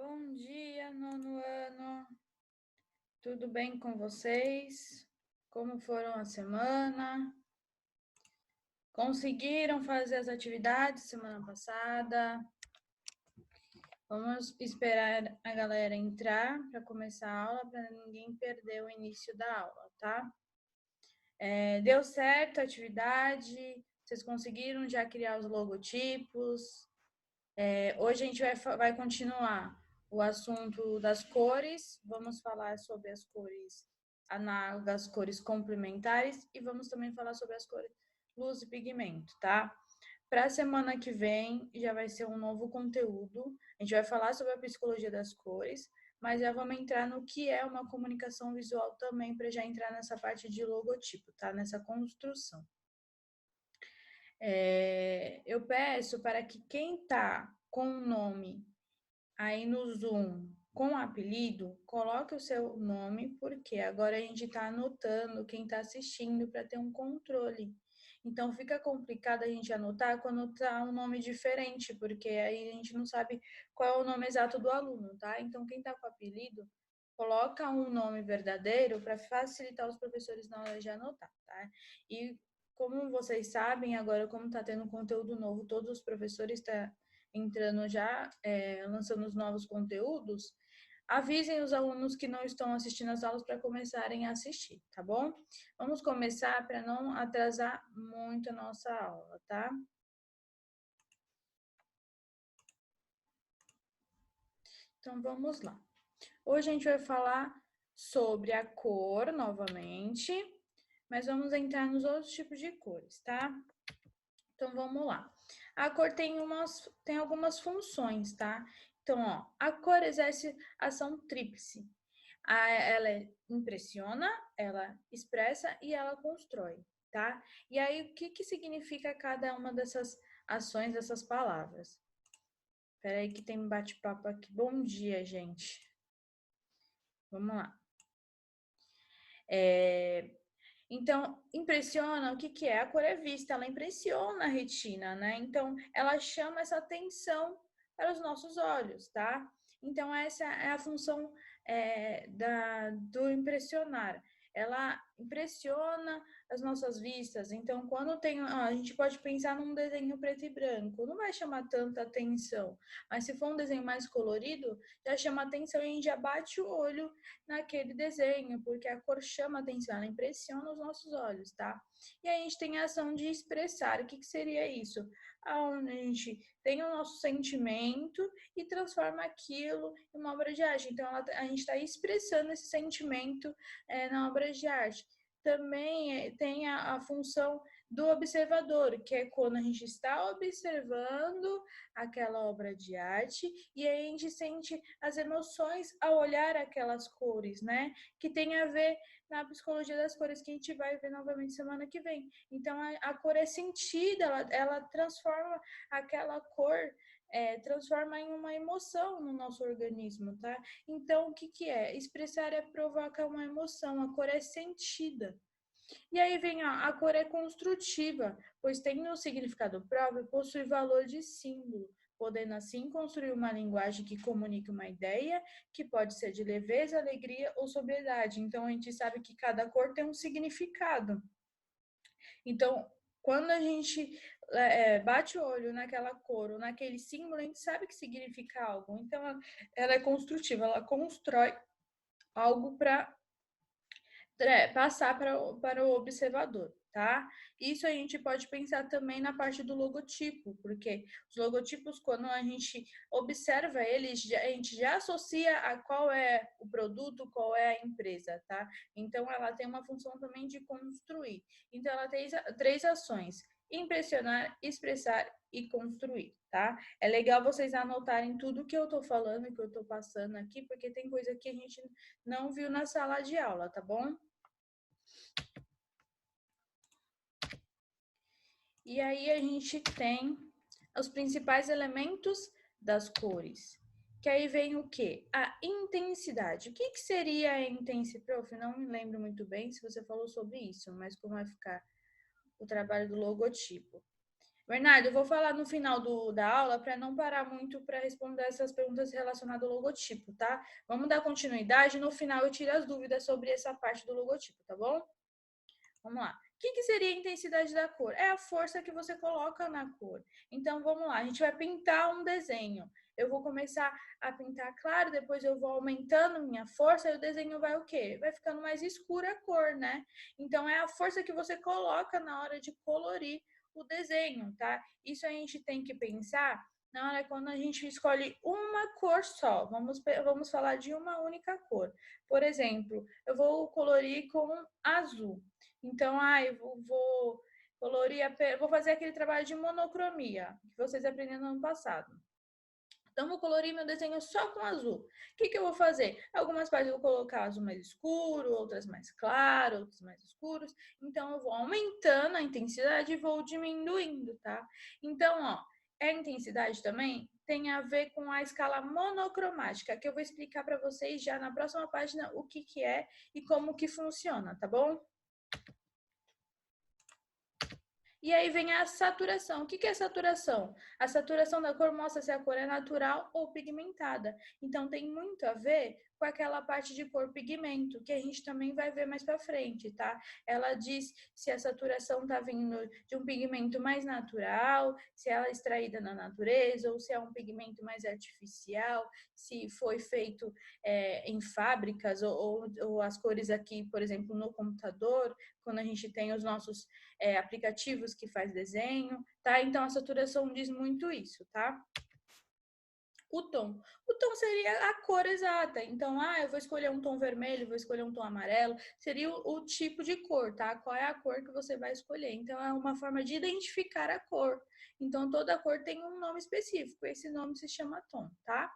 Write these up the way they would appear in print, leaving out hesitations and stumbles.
Bom dia, nono ano. Tudo bem com vocês? Como foram a semana? Conseguiram fazer as atividades semana passada? Vamos esperar a galera entrar para começar a aula, para ninguém perder o início da aula, tá? Deu certo a atividade? Vocês conseguiram já criar os logotipos? Hoje a gente vai continuar o assunto das cores, vamos falar sobre as cores análogas, cores complementares e vamos também falar sobre as cores luz e pigmento, tá? Para a semana que vem já vai ser um novo conteúdo, a gente vai falar sobre a psicologia das cores, mas já vamos entrar no que é uma comunicação visual também, para já entrar nessa parte de logotipo, tá? Nessa construção. Eu peço para que quem está com o nome aí no Zoom com apelido, coloque o seu nome, porque agora a gente está anotando quem está assistindo para ter um controle. Então fica complicado a gente anotar quando está um nome diferente, porque aí a gente não sabe qual é o nome exato do aluno, tá? Então quem está com apelido, coloca um nome verdadeiro para facilitar os professores na hora de anotar, tá? E como vocês sabem, agora como está tendo conteúdo novo, todos os professores estão entrando já, lançando os novos conteúdos, avisem os alunos que não estão assistindo as aulas para começarem a assistir, tá bom? Vamos começar para não atrasar muito a nossa aula, tá? Então, vamos lá. Hoje a gente vai falar sobre a cor novamente, mas vamos entrar nos outros tipos de cores, tá? Então, vamos lá. A cor tem algumas funções, tá? Então, ó, a cor exerce ação tríplice. Ela impressiona, ela expressa e ela constrói, tá? E aí, o que significa cada uma dessas ações, dessas palavras? Espera aí que tem bate-papo aqui. Bom dia, gente. Vamos lá. Então, impressiona, o que é? A cor é vista, ela impressiona a retina, né? Então, ela chama essa atenção para os nossos olhos, tá? Então, essa é a função do impressionar. Ela impressiona as nossas vistas. Então, quando a gente pode pensar num desenho preto e branco, não vai chamar tanta atenção. Mas se for um desenho mais colorido, já chama atenção e a gente já bate o olho naquele desenho, porque a cor chama atenção, ela impressiona os nossos olhos, tá? E aí a gente tem a ação de expressar. O que seria isso? Onde a gente tem o nosso sentimento e transforma aquilo em uma obra de arte. Então, a gente está expressando esse sentimento na obra de arte. Também tem a função do observador, que é quando a gente está observando aquela obra de arte e aí a gente sente as emoções ao olhar aquelas cores, né? Que tem a ver na psicologia das cores, que a gente vai ver novamente semana que vem. Então, a cor é sentida, ela transforma aquela cor, transforma em uma emoção no nosso organismo, tá? Então, o que é? Expressar é provocar uma emoção, a cor é sentida. E aí vem a cor é construtiva, pois tem um significado próprio e possui valor de símbolo, podendo assim construir uma linguagem que comunique uma ideia, que pode ser de leveza, alegria ou sobriedade. Então, a gente sabe que cada cor tem um significado. Então, quando a gente bate o olho naquela cor ou naquele símbolo, a gente sabe que significa algo. Então, ela é construtiva, ela constrói algo para passar para o observador, tá? Isso a gente pode pensar também na parte do logotipo, porque os logotipos, quando a gente observa eles, a gente já associa a qual é o produto, qual é a empresa, tá? Então, ela tem uma função também de construir. Então, ela tem três ações: impressionar, expressar e construir, tá? É legal vocês anotarem tudo que eu tô falando, que eu tô passando aqui, porque tem coisa que a gente não viu na sala de aula, tá bom? E aí a gente tem os principais elementos das cores. Que aí vem o quê? A intensidade. O que seria a intensidade? Prof, não me lembro muito bem se você falou sobre isso, mas como vai ficar o trabalho do logotipo. Bernardo, eu vou falar no final da aula para não parar muito para responder essas perguntas relacionadas ao logotipo, tá? Vamos dar continuidade. No final eu tiro as dúvidas sobre essa parte do logotipo, tá bom? Vamos lá. O que seria a intensidade da cor? É a força que você coloca na cor. Então, vamos lá. A gente vai pintar um desenho. Eu vou começar a pintar claro, depois eu vou aumentando minha força e o desenho vai o quê? Vai ficando mais escura a cor, né? Então, é a força que você coloca na hora de colorir o desenho, tá? Isso a gente tem que pensar na hora quando a gente escolhe uma cor só. Vamos falar de uma única cor. Por exemplo, eu vou colorir com azul. Então, eu vou colorir, vou fazer aquele trabalho de monocromia que vocês aprenderam no ano passado. Então, vou colorir meu desenho só com azul. O que eu vou fazer? Algumas partes eu vou colocar azul mais escuro, outras mais claro, outras mais escuros. Então, eu vou aumentando a intensidade e vou diminuindo, tá? Então, a intensidade também tem a ver com a escala monocromática, que eu vou explicar para vocês já na próxima página o que é e como que funciona, tá bom? E aí vem a saturação. O que é saturação? A saturação da cor mostra se a cor é natural ou pigmentada. Então tem muito a ver com aquela parte de cor pigmento, que a gente também vai ver mais para frente, tá? Ela diz se a saturação está vindo de um pigmento mais natural, se ela é extraída na natureza, ou se é um pigmento mais artificial, se foi feito em fábricas, ou as cores aqui, por exemplo, no computador, quando a gente tem os nossos aplicativos que faz desenho, tá? Então, a saturação diz muito isso, tá? O tom. O tom seria a cor exata. Então, eu vou escolher um tom vermelho, vou escolher um tom amarelo. Seria o tipo de cor, tá? Qual é a cor que você vai escolher. Então, é uma forma de identificar a cor. Então, toda cor tem um nome específico. Esse nome se chama tom, tá?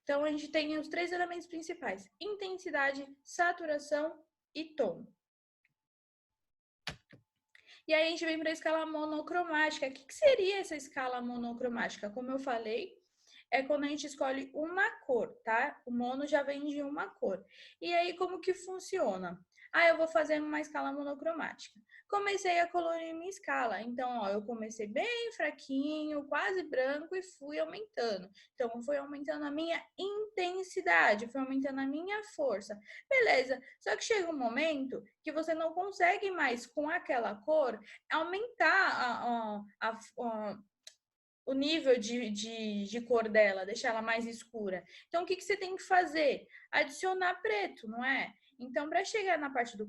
Então, a gente tem os 3 elementos principais: intensidade, saturação e tom. E aí a gente vem para a escala monocromática. O que seria essa escala monocromática? Como eu falei, é quando a gente escolhe uma cor, tá? O mono já vem de uma cor. E aí, como que funciona? Eu vou fazer uma escala monocromática. Comecei a colorir minha escala. Então, eu comecei bem fraquinho, quase branco e fui aumentando. Então, eu fui aumentando a minha intensidade, fui aumentando a minha força. Beleza. Só que chega um momento que você não consegue mais, com aquela cor, aumentar o nível de cor dela, deixar ela mais escura. Então, o que você tem que fazer? Adicionar preto, não é? Então, para chegar na parte do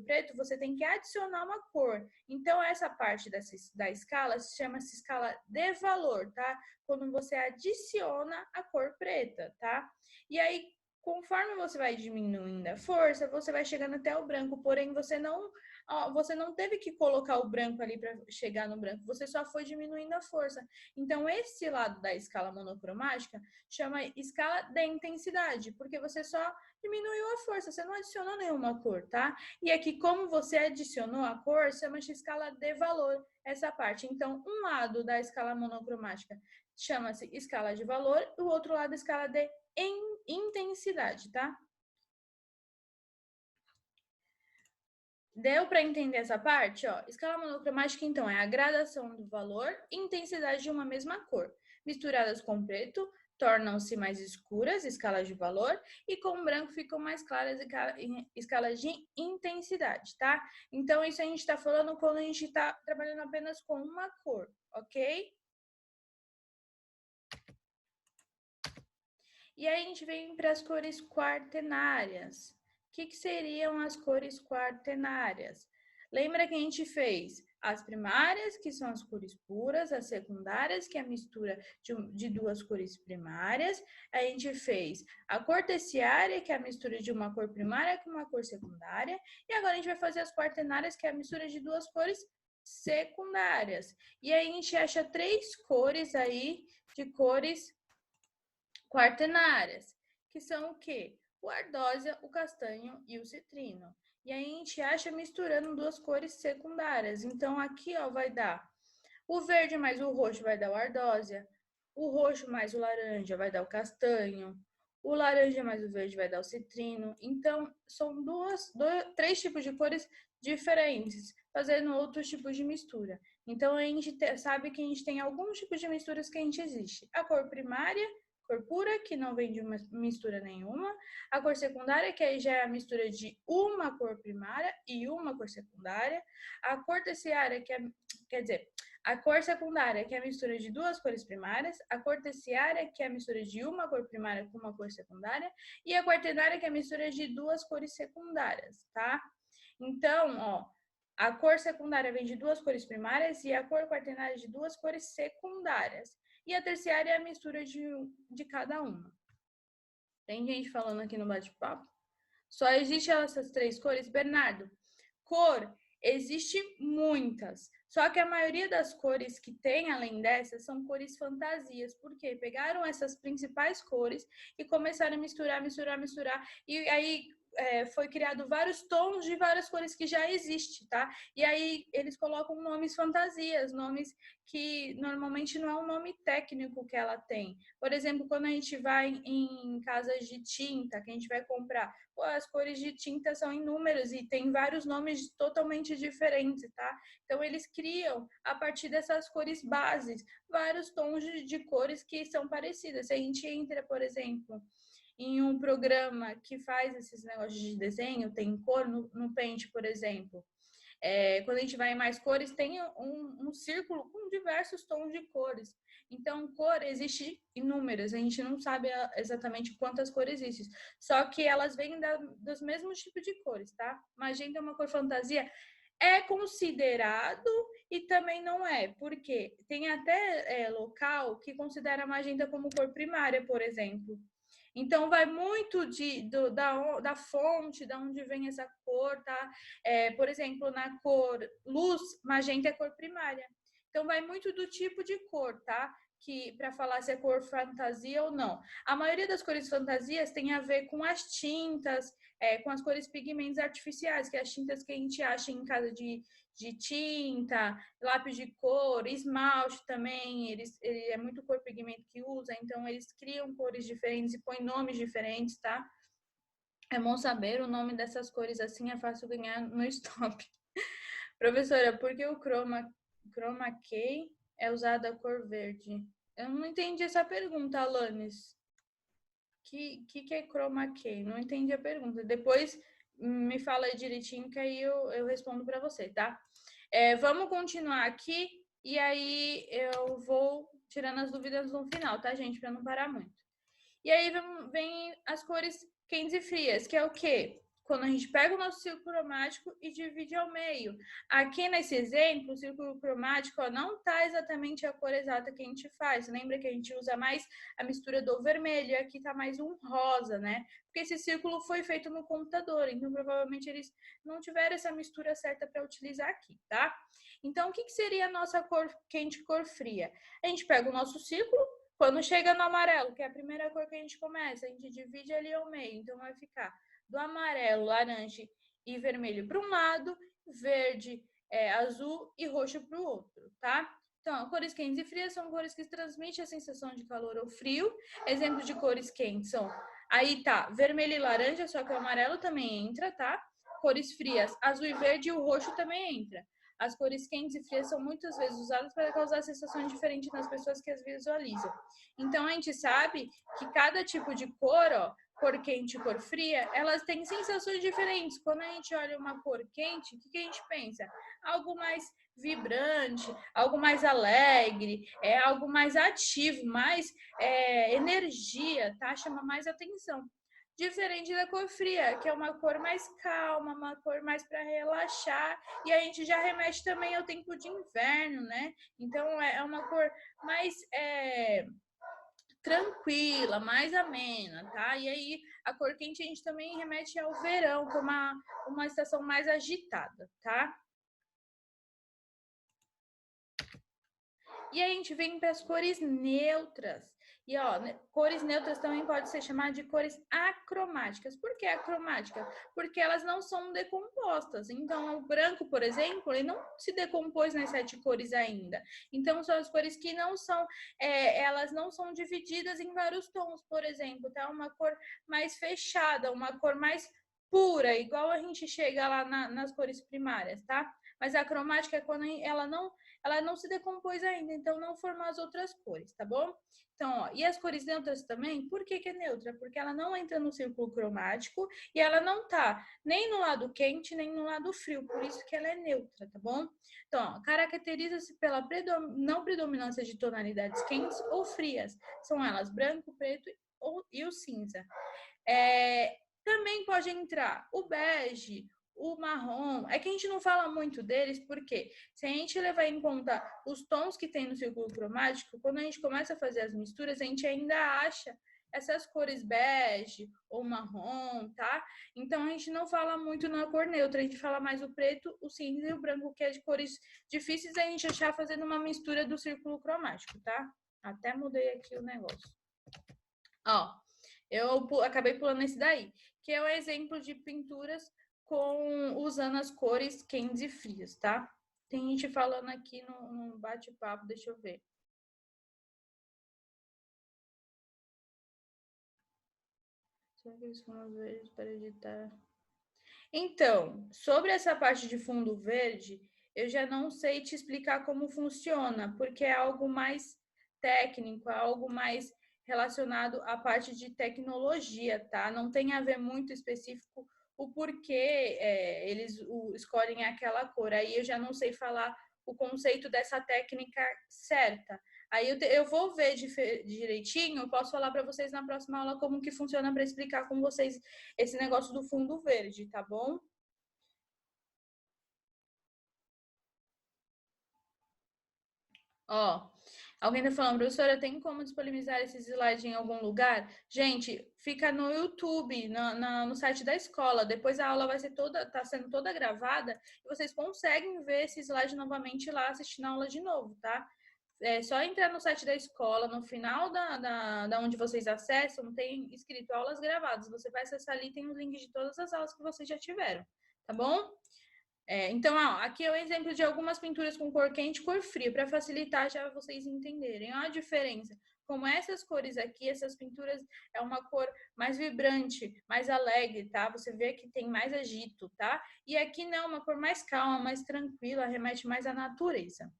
preto, você tem que adicionar uma cor. Então, essa parte da escala chama-se escala de valor, tá? Quando você adiciona a cor preta, tá? E aí, conforme você vai diminuindo a força, você vai chegando até o branco, porém você não teve que colocar o branco ali para chegar no branco, você só foi diminuindo a força. Então, esse lado da escala monocromática chama escala de intensidade, porque você só diminuiu a força, você não adicionou nenhuma cor, tá? E aqui, como você adicionou a cor, chama-se escala de valor, essa parte. Então, um lado da escala monocromática chama-se escala de valor, e o outro lado, escala de intensidade, tá? Deu para entender essa parte? Escala monocromática, então, é a gradação do valor e intensidade de uma mesma cor. Misturadas com preto, tornam-se mais escuras, escalas de valor, e com branco ficam mais claras, escalas de intensidade, tá? Então, isso a gente está falando quando a gente está trabalhando apenas com uma cor, ok? E aí a gente vem para as cores quaternárias. O que seriam as cores quaternárias? Lembra que a gente fez as primárias, que são as cores puras, as secundárias, que é a mistura de duas cores primárias. A gente fez a cor terciária, que é a mistura de uma cor primária com uma cor secundária. E agora a gente vai fazer as quaternárias, que é a mistura de duas cores secundárias. E aí a gente acha 3 cores aí de cores quaternárias, que são o quê? O ardósia, o castanho e o citrino. E aí a gente acha misturando duas cores secundárias. Então, aqui, vai dar o verde mais o roxo vai dar o ardósia, o roxo mais o laranja vai dar o castanho, o laranja mais o verde vai dar o citrino. Então, são 3 tipos de cores diferentes, fazendo outros tipos de mistura. Então, a gente sabe que a gente tem alguns tipos de misturas que a gente existe. A cor primária, cor pura, que não vem de uma mistura nenhuma. A cor secundária, que já é a mistura de uma cor primária e uma cor secundária. A cor terciária, quer dizer, a cor secundária, que é a mistura de duas cores primárias. A cor terciária, que é a mistura de uma cor primária com uma cor secundária. E a cor ternária, que é a mistura de duas cores secundárias, tá? Então, ó, a cor secundária vem de duas cores primárias e a cor quaternária de duas cores secundárias. E a terciária é a mistura de cada uma. Tem gente falando aqui no bate-papo. Só existem essas três cores? Bernardo, cor, existe muitas. Só que a maioria das cores que tem além dessas são cores fantasias. Por quê? Pegaram essas principais cores e começaram a misturar. E aí foi criado vários tons de várias cores que já existem, tá? E aí eles colocam nomes fantasias, nomes que normalmente não é um nome técnico que ela tem. Por exemplo, quando a gente vai em casas de tinta, que a gente vai comprar, as cores de tinta são inúmeras e tem vários nomes totalmente diferentes, tá? Então, eles criam, a partir dessas cores bases, vários tons de cores que são parecidas. Se a gente entra, por exemplo, em um programa que faz esses negócios de desenho, tem cor no Paint, por exemplo. Quando a gente vai em mais cores, tem um círculo com diversos tons de cores. Então, cor existe inúmeras, a gente não sabe exatamente quantas cores existem, só que elas vêm dos mesmos tipos de cores, tá? Magenta é uma cor fantasia, é considerado e também não é, porque tem até local que considera magenta como cor primária, por exemplo. Então, vai muito da fonte, da onde vem essa cor, tá? Por exemplo, na cor luz, magenta é cor primária. Então, vai muito do tipo de cor, tá? Que para falar se é cor fantasia ou não. A maioria das cores fantasias tem a ver com as tintas, com as cores pigmentos artificiais, que é as tintas que a gente acha em casa de tinta, lápis de cor, esmalte também, ele é muito cor pigmento que usa, então eles criam cores diferentes e põem nomes diferentes, tá? É bom saber o nome dessas cores, assim é fácil ganhar no stop. Professora, por que o chroma key é usado a cor verde? Eu não entendi essa pergunta, Alanis. Que é chroma key? Não entendi a pergunta. Depois me fala aí direitinho que aí eu respondo para você, tá? Vamos continuar aqui e aí eu vou tirando as dúvidas no final, tá, gente? Para não parar muito. E aí vem as cores quentes e frias, que é o quê? Quando a gente pega o nosso círculo cromático e divide ao meio. Aqui nesse exemplo, o círculo cromático não está exatamente a cor exata que a gente faz. Lembra que a gente usa mais a mistura do vermelho e aqui está mais um rosa, né? Porque esse círculo foi feito no computador, então provavelmente eles não tiveram essa mistura certa para utilizar aqui, tá? Então, o que seria a nossa cor quente e cor fria? A gente pega o nosso círculo, quando chega no amarelo, que é a primeira cor que a gente começa, a gente divide ali ao meio. Então, vai ficar do amarelo, laranja e vermelho para um lado, verde, azul e roxo para o outro, tá? Então, cores quentes e frias são cores que transmitem a sensação de calor ou frio. Exemplos de cores quentes são, aí tá, vermelho e laranja, só que o amarelo também entra, tá? Cores frias, azul e verde e o roxo também entra. As cores quentes e frias são muitas vezes usadas para causar sensações diferentes nas pessoas que as visualizam. Então, a gente sabe que cada tipo de cor, ó, cor quente e cor fria, elas têm sensações diferentes. Quando a gente olha uma cor quente, o que a gente pensa? Algo mais vibrante, algo mais alegre, algo mais ativo, mais energia, tá? Chama mais atenção. Diferente da cor fria, que é uma cor mais calma, uma cor mais para relaxar, e a gente já remete também ao tempo de inverno, né? Então é uma cor mais tranquila, mais amena, tá? E aí a cor quente a gente também remete ao verão, como uma estação mais agitada, tá? E aí a gente vem para as cores neutras. E ó, cores neutras também pode ser chamada de cores acromáticas. Por que acromática? Porque elas não são decompostas. Então, o branco, por exemplo, ele não se decompôs nas 7 cores ainda. Então, são as cores que não são, elas não são divididas em vários tons, por exemplo, tá? Uma cor mais fechada, uma cor mais pura, igual a gente chega lá nas cores primárias, tá? Mas a cromática é quando ela não ela não se decompôs ainda, então não formou as outras cores, tá bom? Então, ó, e as cores neutras também, por que é neutra? Porque ela não entra no círculo cromático e ela não tá nem no lado quente, nem no lado frio, por isso que ela é neutra, tá bom? Então, caracteriza-se pela não predominância de tonalidades quentes ou frias. São elas branco, preto e o cinza. Também pode entrar o bege, o marrom. É que a gente não fala muito deles, porque se a gente levar em conta os tons que tem no círculo cromático, quando a gente começa a fazer as misturas, a gente ainda acha essas cores bege ou marrom, tá? Então a gente não fala muito na cor neutra, a gente fala mais o preto, o cinza e o branco, que é de cores difíceis a gente achar fazendo uma mistura do círculo cromático, tá? Até mudei aqui o negócio. Ó, eu acabei pulando esse daí, que é o exemplo de pinturas usando as cores quentes e frias, tá? Tem gente falando aqui no bate-papo, deixa eu ver. Será que eles vão ver para editar? Então, sobre essa parte de fundo verde, eu já não sei te explicar como funciona, porque é algo mais técnico, é algo mais relacionado à parte de tecnologia, tá? Não tem a ver muito específico o porquê eles escolhem aquela cor. Aí eu já não sei falar o conceito dessa técnica certa. Aí eu vou ver direitinho, eu posso falar para vocês na próxima aula como que funciona para explicar com vocês esse negócio do fundo verde, tá bom? Ó, alguém tá falando, professora, tem como disponibilizar esses slides em algum lugar? Gente, fica no YouTube, no site da escola. Depois a aula vai ser tá sendo toda gravada e vocês conseguem ver esse slide novamente lá assistindo a aula de novo, tá? É só entrar no site da escola, no final da onde vocês acessam, tem escrito aulas gravadas. Você vai acessar ali, tem os links de todas as aulas que vocês já tiveram, tá bom? Então, ó, aqui é o exemplo de algumas pinturas com cor quente e cor fria, para facilitar já vocês entenderem. Olha a diferença. Como essas cores aqui, essas pinturas é uma cor mais vibrante, mais alegre, tá? Você vê que tem mais agito, tá? E aqui não, uma cor mais calma, mais tranquila, remete mais à natureza.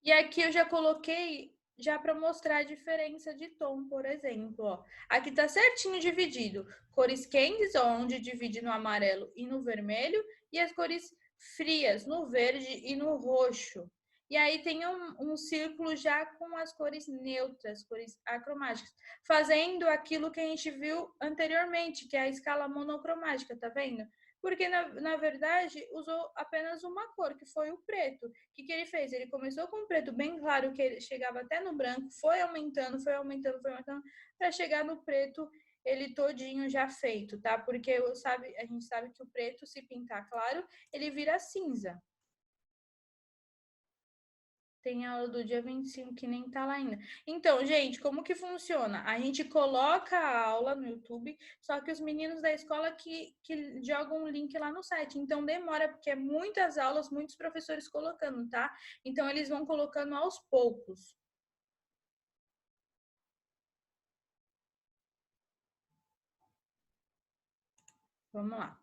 E aqui eu já coloquei já para mostrar a diferença de tom, por exemplo, ó. Aqui tá certinho dividido. Cores quentes, ó, onde divide no amarelo e no vermelho, e as cores frias no verde e no roxo. E aí tem um círculo já com as cores neutras, cores acromáticas, fazendo aquilo que a gente viu anteriormente, que é a escala monocromática, tá vendo? Porque, na verdade, usou apenas uma cor, que foi o preto. O que ele fez? Ele começou com um preto bem claro, que ele chegava até no branco, foi aumentando, para chegar no preto ele todinho já feito, tá? Porque a gente sabe que o preto, se pintar claro, ele vira cinza. Tem aula do dia 25 que nem tá lá ainda. Então, gente, como que funciona? A gente coloca a aula no YouTube, só que os meninos da escola que jogam o link lá no site. Então, demora, porque é muitas aulas, muitos professores colocando, tá? Então, eles vão colocando aos poucos. Vamos lá.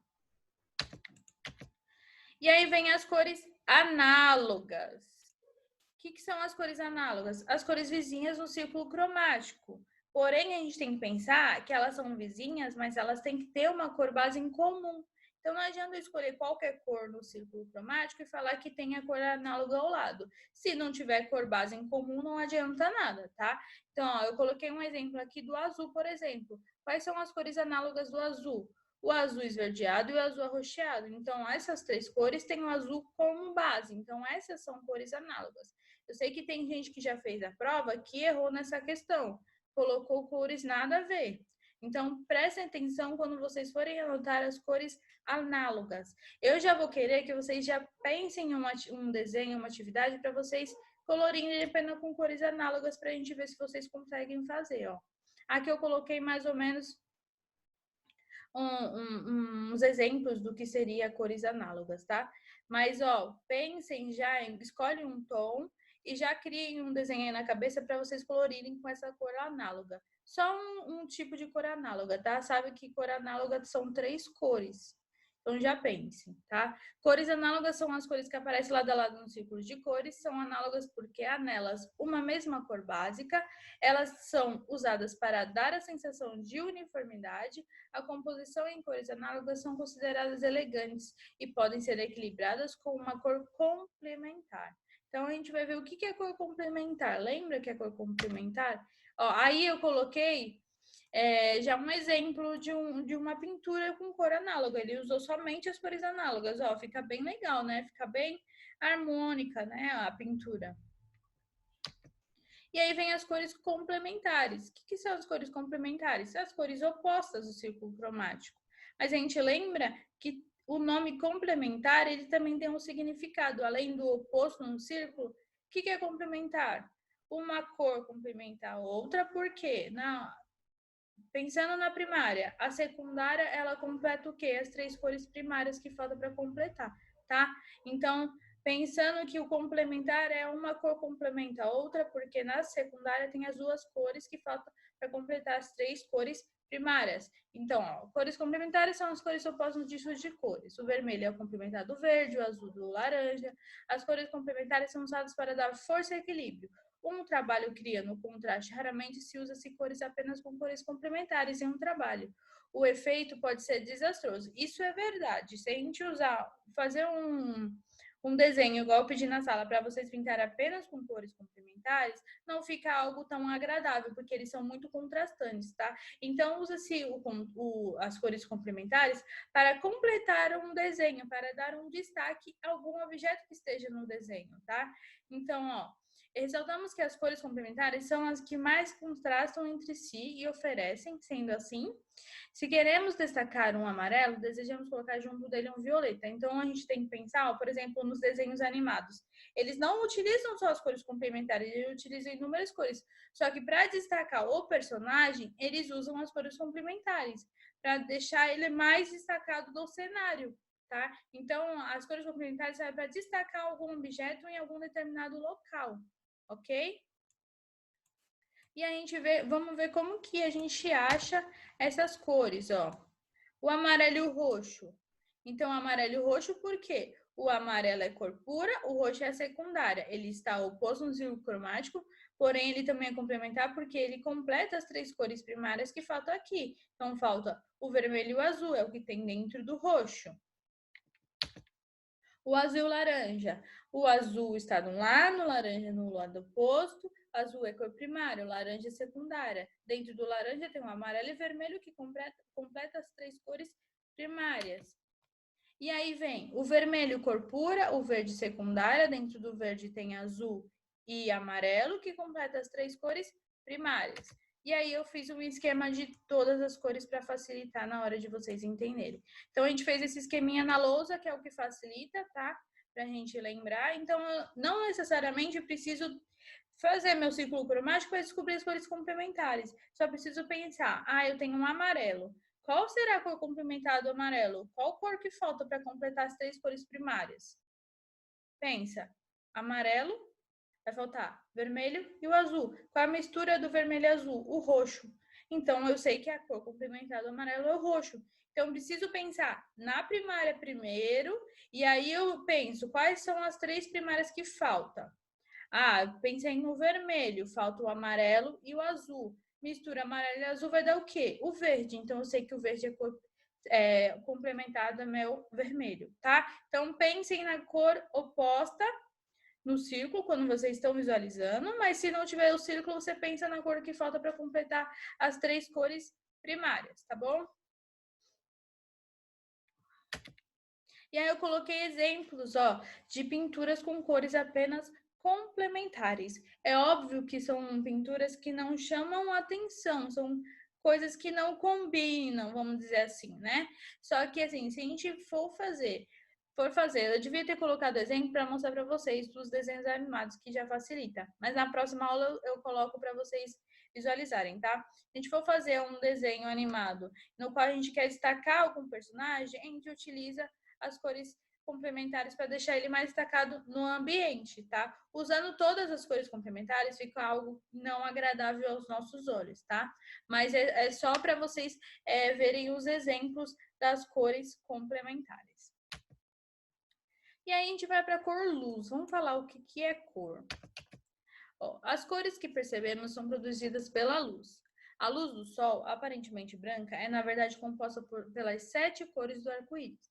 E aí vem as cores análogas. O que são as cores análogas? As cores vizinhas no círculo cromático. Porém, a gente tem que pensar que elas são vizinhas, mas elas têm que ter uma cor base em comum. Então, não adianta eu escolher qualquer cor no círculo cromático e falar que tem a cor análoga ao lado. Se não tiver cor base em comum, não adianta nada, tá? Então, ó, eu coloquei um exemplo aqui do azul, por exemplo. Quais são as cores análogas do azul? O azul esverdeado e o azul arroxeado. Então, essas três cores têm o azul como base. Então, essas são cores análogas. Eu sei que tem gente que já fez a prova que errou nessa questão, colocou cores nada a ver. Então, prestem atenção quando vocês forem anotar as cores análogas. Eu já vou querer que vocês já pensem em um desenho, uma atividade para vocês colorirem apenas com cores análogas para a gente ver se vocês conseguem fazer, ó. Aqui eu coloquei mais ou menos uns exemplos do que seria cores análogas, tá? Mas, ó, pensem já, escolhe um tom e já criem um desenho aí na cabeça para vocês colorirem com essa cor análoga. Só um tipo de cor análoga, tá? Sabe que cor análoga são três cores. Então, já pense, tá? Cores análogas são as cores que aparecem lado a lado nos círculos de cores. São análogas porque há nelas uma mesma cor básica. Elas são usadas para dar a sensação de uniformidade. A composição em cores análogas são consideradas elegantes e podem ser equilibradas com uma cor complementar. Então, a gente vai ver o que é cor complementar. Lembra que é cor complementar? Ó, aí eu coloquei já um exemplo de uma pintura com cor análoga. Ele usou somente as cores análogas. Ó, fica bem legal, né? Fica bem harmônica, né? A pintura. E aí vem as cores complementares. O que são as cores complementares? São as cores opostas do círculo cromático. Mas a gente lembra que o nome complementar, ele também tem um significado. Além do oposto no círculo, o que é complementar? Uma cor complementa a outra, por quê? Pensando na primária, a secundária, ela completa o quê? As 3 cores primárias que faltam para completar, tá? Então, pensando que o complementar é uma cor complementa a outra, porque na secundária tem as 2 cores que faltam para completar as 3 cores primárias. Então, ó, cores complementares são as cores opostas nos discos de cores. O vermelho é o complementar do verde, o azul do laranja. As cores complementares são usadas para dar força e equilíbrio. Um trabalho cria no contraste, raramente se usa-se cores apenas com cores complementares em um trabalho. O efeito pode ser desastroso. Isso é verdade. Se a gente fazer um desenho igual eu pedi na sala para vocês pintar apenas com cores complementares, não fica algo tão agradável, porque eles são muito contrastantes, tá? Então, usa-se as cores complementares para completar um desenho, para dar um destaque a algum objeto que esteja no desenho, tá? Então, ó, ressaltamos que as cores complementares são as que mais contrastam entre si e oferecem, sendo assim, se queremos destacar um amarelo, desejamos colocar junto dele um violeta. Então, a gente tem que pensar, por exemplo, nos desenhos animados. Eles não utilizam só as cores complementares, eles utilizam inúmeras cores. Só que para destacar o personagem, eles usam as cores complementares, para deixar ele mais destacado do cenário. Tá? Então, as cores complementares servem para destacar algum objeto em algum determinado local, ok? E a gente vamos ver como que a gente acha essas cores, ó. O amarelo e o roxo. Então, amarelo e roxo, por quê? O amarelo é cor pura, o roxo é a secundária. Ele está oposto no círculo cromático, porém ele também é complementar porque ele completa as 3 cores primárias que faltam aqui. Então, falta o vermelho e o azul, é o que tem dentro do roxo. O azul e o laranja. O azul está no lado, o laranja no lado oposto. O azul é cor primária, o laranja é secundária. Dentro do laranja tem o amarelo e vermelho que completa as 3 cores primárias. E aí vem o vermelho, cor pura, o verde secundária. Dentro do verde tem azul e amarelo que completa as 3 cores primárias. E aí eu fiz um esquema de todas as cores para facilitar na hora de vocês entenderem. Então, a gente fez esse esqueminha na lousa, que é o que facilita, tá? Pra gente lembrar. Então, eu não necessariamente preciso fazer meu círculo cromático para descobrir as cores complementares. Só preciso pensar, eu tenho um amarelo. Qual será a cor complementar do amarelo? Qual cor que falta para completar as 3 cores primárias? Pensa, amarelo, vai faltar vermelho e o azul. Qual é a mistura do vermelho e azul? O roxo. Então, eu sei que a cor complementar do amarelo é o roxo. Então, preciso pensar na primária primeiro, e aí eu penso quais são as 3 primárias que faltam. Pensei no vermelho, falta o amarelo e o azul. Mistura amarelo e azul vai dar o quê? O verde. Então, eu sei que o verde é cor complementada ao meu vermelho, tá? Então, pensem na cor oposta no círculo quando vocês estão visualizando, mas se não tiver o círculo, você pensa na cor que falta para completar as 3 cores primárias, tá bom? E aí eu coloquei exemplos, ó, de pinturas com cores apenas complementares. É óbvio que são pinturas que não chamam atenção, são coisas que não combinam, vamos dizer assim, né? Só que assim, se a gente for fazer, eu devia ter colocado exemplo para mostrar para vocês dos desenhos animados, que já facilita. Mas na próxima aula eu coloco para vocês visualizarem, tá? Se a gente for fazer um desenho animado no qual a gente quer destacar algum personagem, a gente utiliza as cores complementares para deixar ele mais destacado no ambiente, tá? Usando todas as cores complementares fica algo não agradável aos nossos olhos, tá? Mas é só para vocês verem os exemplos das cores complementares. E aí a gente vai para a cor luz. Vamos falar o que é cor. Ó, as cores que percebemos são produzidas pela luz. A luz do sol, aparentemente branca, é na verdade composta pelas 7 cores do arco-íris.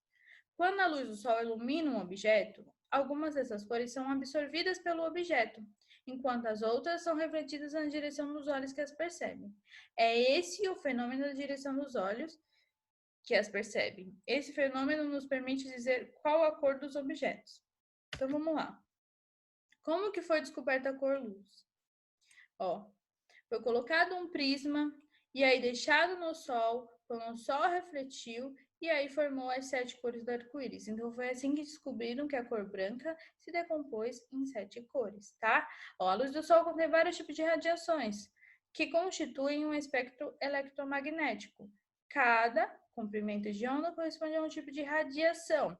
Quando a luz do sol ilumina um objeto, algumas dessas cores são absorvidas pelo objeto, enquanto as outras são refletidas na direção dos olhos que as percebem. É esse o fenômeno da direção dos olhos que as percebem. Esse fenômeno nos permite dizer qual a cor dos objetos. Então vamos lá. Como que foi descoberta a cor luz? Ó, foi colocado um prisma e aí deixado no sol, quando o sol refletiu e aí formou as 7 cores do arco-íris. Então foi assim que descobriram que a cor branca se decompôs em 7 cores, tá? Ó, a luz do sol contém vários tipos de radiações que constituem um espectro eletromagnético. Cada comprimento de onda corresponde a um tipo de radiação.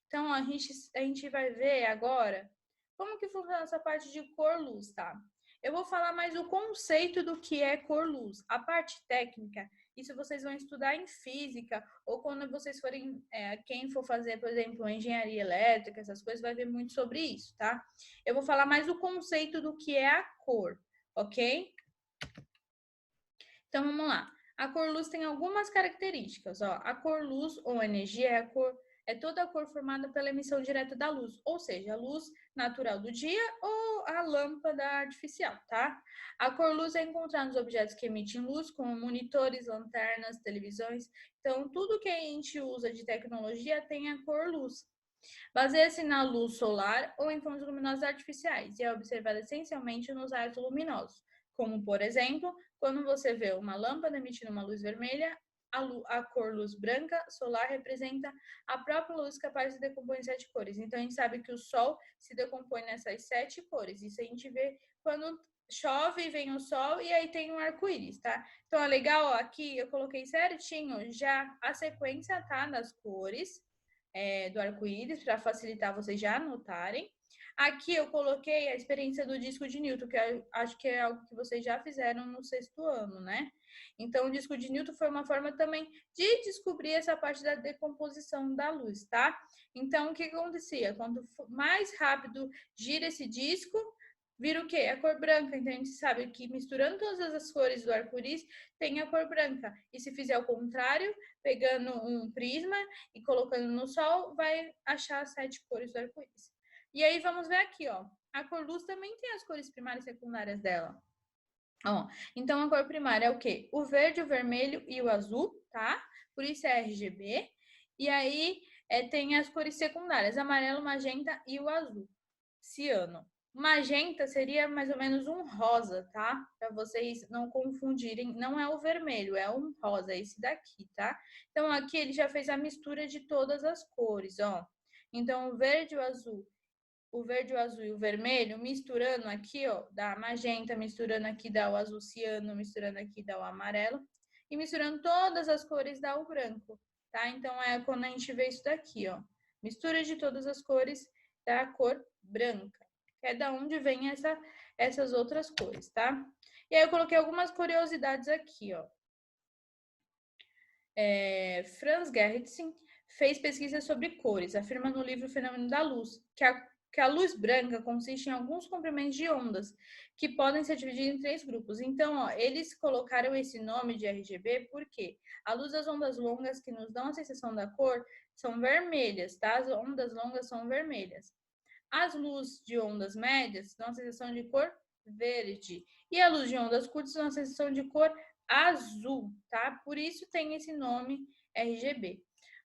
Então a gente vai ver agora como que funciona essa parte de cor-luz, tá? Eu vou falar mais o conceito do que é cor-luz. A parte técnica, isso vocês vão estudar em física, ou quando vocês forem, quem for fazer, por exemplo, engenharia elétrica, essas coisas, vai ver muito sobre isso, tá? Eu vou falar mais o conceito do que é a cor, ok? Então, vamos lá. A cor-luz tem algumas características, ó. A cor-luz ou energia é toda a cor formada pela emissão direta da luz, ou seja, a luz natural do dia ou a lâmpada artificial, tá? A cor-luz é encontrada nos objetos que emitem luz, como monitores, lanternas, televisões. Então, tudo que a gente usa de tecnologia tem a cor-luz. Baseia-se na luz solar ou em fontes luminosas artificiais e é observada essencialmente nos raios luminosos, como, por exemplo, quando você vê uma lâmpada emitindo uma luz vermelha, a cor luz branca solar representa a própria luz capaz de decompor em 7 cores. Então, a gente sabe que o Sol se decompõe nessas 7 cores. Isso a gente vê quando chove, vem o sol e aí tem um arco-íris, tá? Então, é legal, ó, aqui eu coloquei certinho já a sequência, tá, das cores do arco-íris, para facilitar vocês já anotarem. Aqui eu coloquei a experiência do disco de Newton, que eu acho que é algo que vocês já fizeram no 6º ano, né? Então, o disco de Newton foi uma forma também de descobrir essa parte da decomposição da luz, tá? Então, o que acontecia? Quanto mais rápido gira esse disco, vira o quê? A cor branca. Então, a gente sabe que misturando todas as cores do arco-íris, tem a cor branca. E se fizer o contrário, pegando um prisma e colocando no sol, vai achar as 7 cores do arco-íris. E aí, vamos ver aqui, ó. A cor luz também tem as cores primárias e secundárias dela. Ó, então, a cor primária é o quê? O verde, o vermelho e o azul, tá? Por isso é RGB. E aí, tem as cores secundárias, amarelo, magenta e o azul, ciano. Magenta seria mais ou menos um rosa, tá? Para vocês não confundirem, não é o vermelho, é um rosa, é esse daqui, tá? Então, aqui ele já fez a mistura de todas as cores, ó. Então, o verde, o azul e o vermelho, misturando aqui, ó, dá magenta, misturando aqui dá o azul ciano, misturando aqui dá o amarelo, e misturando todas as cores dá o branco, tá? Então, é quando a gente vê isso daqui, ó. Mistura de todas as cores dá a cor branca, que é da onde vem essas outras cores, tá? E aí eu coloquei algumas curiosidades aqui, ó. Franz Gehritzen fez pesquisas sobre cores, afirma no livro O Fenômeno da Luz, que a luz branca consiste em alguns comprimentos de ondas, que podem ser divididos em 3 grupos. Então, ó, eles colocaram esse nome de RGB porque a luz das ondas longas que nos dão a sensação da cor são vermelhas, tá? As ondas longas são vermelhas. As luzes de ondas médias dão a sensação de cor verde. E a luz de ondas curtas dão a sensação de cor azul, tá? Por isso tem esse nome RGB.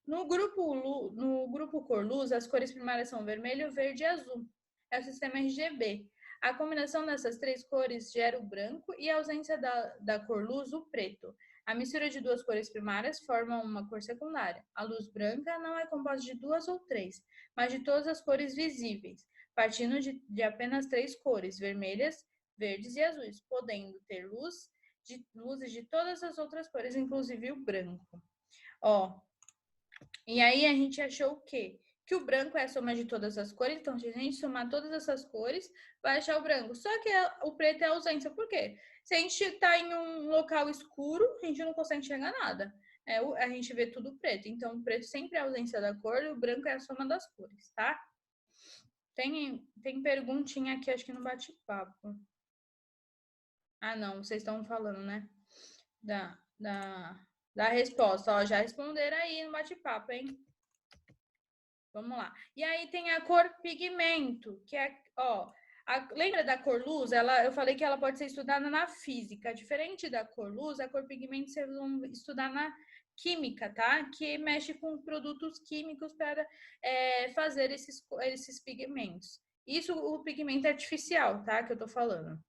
No grupo cor luz, as cores primárias são vermelho, verde e azul. É o sistema RGB. A combinação dessas 3 cores gera o branco e a ausência da cor luz, o preto. A mistura de 2 cores primárias forma uma cor secundária. A luz branca não é composta de 2 ou 3, mas de todas as cores visíveis, partindo de apenas 3 cores, vermelhas, verdes e azuis, podendo ter luzes de todas as outras cores, inclusive o branco. Ó, e aí a gente achou o quê? que o branco é a soma de todas as cores, então se a gente somar todas essas cores, vai achar o branco. Só que o preto é a ausência, por quê? Se a gente está em um local escuro, a gente não consegue enxergar nada. A gente vê tudo preto. Então, o preto sempre é a ausência da cor e o branco é a soma das cores, tá? Tem perguntinha aqui, acho que no bate-papo. Ah, não, vocês estão falando, né? Da resposta. Ó, já responderam aí no bate-papo, hein? Vamos lá. E aí tem a cor pigmento, que é, ó, lembra da cor luz? Eu falei que ela pode ser estudada na física. Diferente da cor luz, a cor pigmento vocês vão estudar na química, tá? Que mexe com produtos químicos para fazer esses pigmentos. Isso, o pigmento artificial, tá? Que eu tô falando.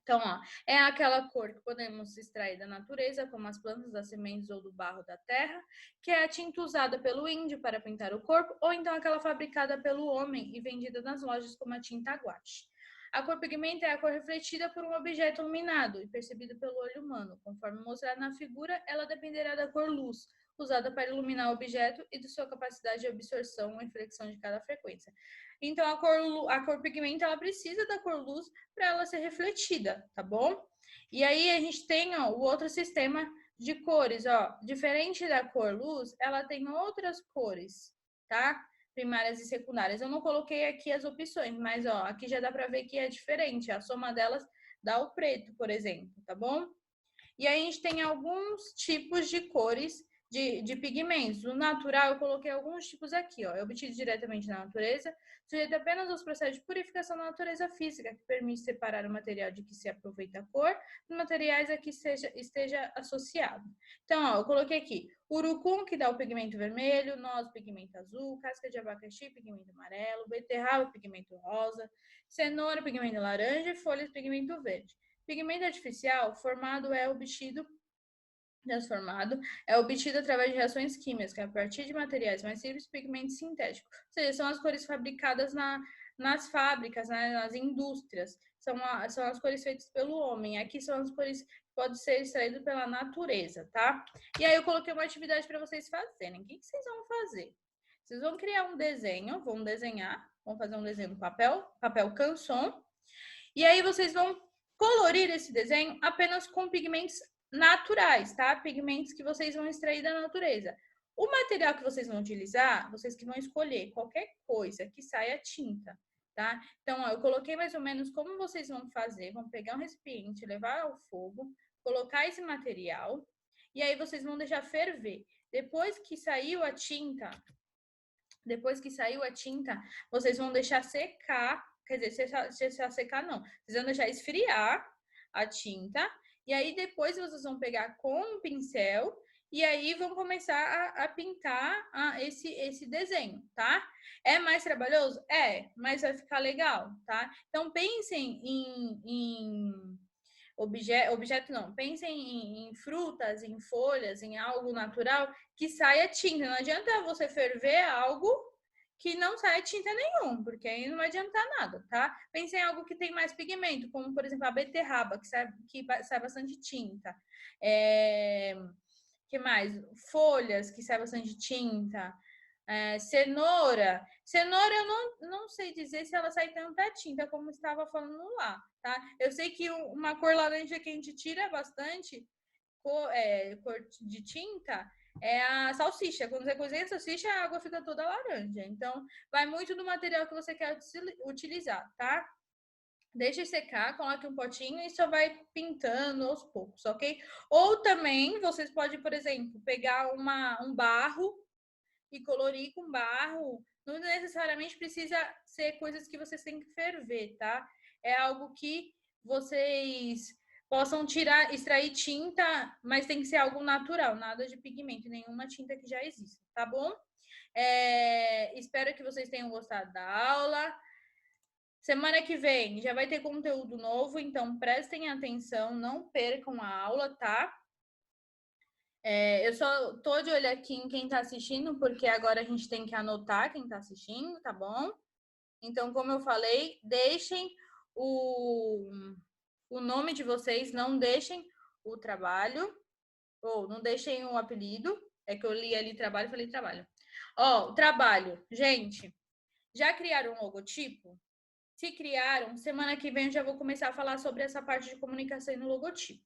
Então, ó, é aquela cor que podemos extrair da natureza, como as plantas, das sementes ou do barro da terra, que é a tinta usada pelo índio para pintar o corpo, ou então aquela fabricada pelo homem e vendida nas lojas como a tinta guache. A cor pigmento é a cor refletida por um objeto iluminado e percebida pelo olho humano. Conforme mostrado na figura, ela dependerá da cor luz, usada para iluminar o objeto e de sua capacidade de absorção ou inflexão de cada frequência. Então, a cor pigmento, ela precisa da cor luz para ela ser refletida, tá bom? E aí, a gente tem o outro sistema de cores, ó. Diferente da cor luz, ela tem outras cores, tá? Primárias e secundárias. Eu não coloquei aqui as opções, mas, ó, aqui já dá para ver que é diferente. A soma delas dá o preto, por exemplo, tá bom? E aí, a gente tem alguns tipos de cores de pigmentos. O natural, eu coloquei alguns tipos aqui, ó. É obtido diretamente na natureza, sujeito apenas aos processos de purificação da natureza física, que permite separar o material de que se aproveita a cor dos materiais a que esteja associado. Então, ó, eu coloquei aqui urucum, que dá o pigmento vermelho, noz, pigmento azul, casca de abacaxi, pigmento amarelo, beterraba, pigmento rosa, cenoura, pigmento laranja e folhas, pigmento verde. Pigmento artificial transformado é obtido através de reações químicas, a partir de materiais mais simples, pigmento sintético. Ou seja, são as cores fabricadas nas fábricas, né, nas indústrias. São as cores feitas pelo homem. Aqui são as cores que podem ser extraídas pela natureza, tá? E aí eu coloquei uma atividade para vocês fazerem. O que vocês vão fazer? Vocês vão criar um desenho, vão desenhar, vão fazer um desenho no papel canson. E aí vocês vão colorir esse desenho apenas com pigmentos naturais, tá? Pigmentos que vocês vão extrair da natureza. O material que vocês vão utilizar, vocês que vão escolher qualquer coisa que saia tinta, tá? Então, ó, eu coloquei mais ou menos como vocês vão fazer. Vão pegar um recipiente, levar ao fogo, colocar esse material e aí vocês vão deixar ferver. Depois que saiu a tinta, vocês vão deixar secar. Quer dizer, se secar não. Vocês vão deixar esfriar a tinta. E aí, depois vocês vão pegar com um pincel e aí vão começar a pintar esse desenho, tá? É mais trabalhoso? É, mas vai ficar legal, tá? Então, pensem em objeto não, pensem em frutas, em folhas, em algo natural que saia tinta. Não adianta você ferver algo que não sai tinta nenhum, porque aí não vai adiantar nada, tá? Pense em algo que tem mais pigmento, como, por exemplo, a beterraba, que sai bastante tinta. Que mais? Folhas, que sai bastante tinta. Cenoura. Cenoura eu não sei dizer se ela sai tanta tinta como estava falando lá, tá? Eu sei que uma cor laranja que a gente tira bastante cor de tinta é a salsicha. Quando você cozinha a salsicha, a água fica toda laranja. Então, vai muito do material que você quer utilizar, tá? Deixe secar, coloque um potinho e só vai pintando aos poucos, ok? Ou também, vocês podem, por exemplo, pegar um barro e colorir com barro. Não necessariamente precisa ser coisas que vocês têm que ferver, tá? É algo que vocês possam extrair tinta, mas tem que ser algo natural, nada de pigmento, nenhuma tinta que já existe, tá bom? Espero que vocês tenham gostado da aula. Semana que vem já vai ter conteúdo novo, então prestem atenção, não percam a aula, tá? Eu só tô de olho aqui em quem tá assistindo, porque agora a gente tem que anotar quem tá assistindo, tá bom? Então, como eu falei, deixem o nome de vocês, não deixem o trabalho, ou não deixem o apelido. É que eu li ali trabalho e falei trabalho. Ó, o trabalho. Gente, já criaram um logotipo? Se criaram, semana que vem eu já vou começar a falar sobre essa parte de comunicação no logotipo.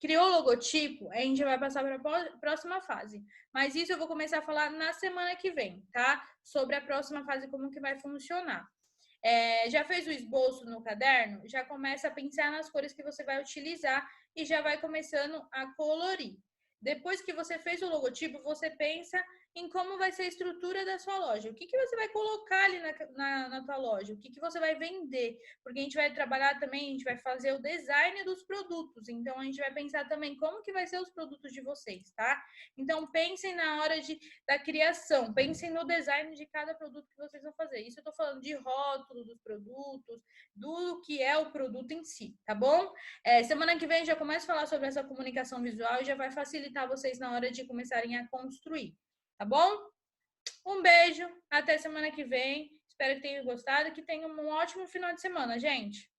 Criou o logotipo, a gente vai passar para a próxima fase. Mas isso eu vou começar a falar na semana que vem, tá? Sobre a próxima fase, como que vai funcionar. Já fez o esboço no caderno? Já começa a pensar nas cores que você vai utilizar e já vai começando a colorir. Depois que você fez o logotipo, você pensa em como vai ser a estrutura da sua loja. O que você vai colocar ali na tua loja? O que você vai vender? Porque a gente vai trabalhar também, a gente vai fazer o design dos produtos. Então, a gente vai pensar também como que vai ser os produtos de vocês, tá? Então, pensem na hora da criação. Pensem no design de cada produto que vocês vão fazer. Isso eu tô falando de rótulo dos produtos, do que é o produto em si, tá bom? Semana que vem já começo a falar sobre essa comunicação visual e já vai facilitar vocês na hora de começarem a construir, tá bom? Um beijo, até semana que vem. Espero que tenham gostado e que tenham um ótimo final de semana, gente.